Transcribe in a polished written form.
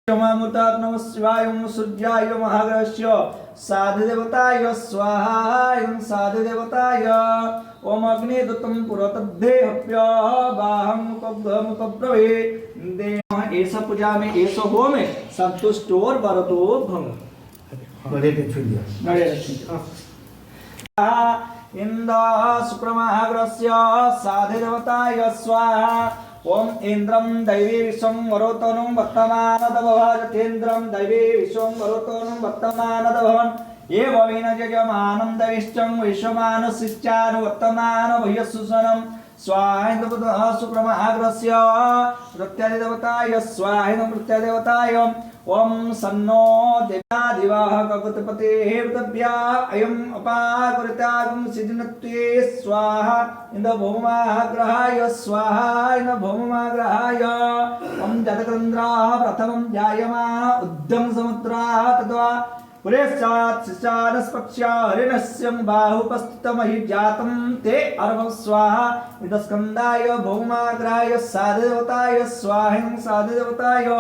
नमः नमः शिवाय ओम सूर्याय महाग्रहस्य साधिदेवताय स्वाहा ओम साधिदेवताय ओम अग्निदत्तं पुरतद्धेहप्य बाहं कब्धमुपब्रवे देव ऐसा पूजा में ऐसा हो में संतुष्ट और वरदो भव इंद्र शुक्रमहाग्रहस्य साधिदेवताय स्वाहा ओम इंद्रम दैवी विश्वं वरोतनं वर्तमानदभवतेन्द्रम दैवी विश्वं वरोतनं वर्तमानदभवन् एवमेन यजमानं दैविश्चं विश्वमानसिश्चानुवर्तमान भयसुसनं स्वाहेन्द्रबुधः शुक्रमहाग्रहस्य प्रत्यादिदेवताय स्वाहेन्द्रप्रत्यादिदेवताय ओम सन्नो देवादिवाह कगुतपतेः पृथिव्या अयम् अपाकुरितागं सिद्धिनत्वे स्वाहा इन्द्र भौमाग्रहाय स्वाहा इन्द्र भौमाग्रहाय ओम जतकन्द्राः प्रथमं जायमानः उद्यम समुद्राः तद्वा पुरेश्चात् शिशानस्पक्ष्या हरिणस्यं बाहुपस्थितमहि जातं ते अर्वं स्वाहा इन्द्र स्कन्दाय भौमाग्रहाय साधिदेवताय स्वाहेन साधिदेवताय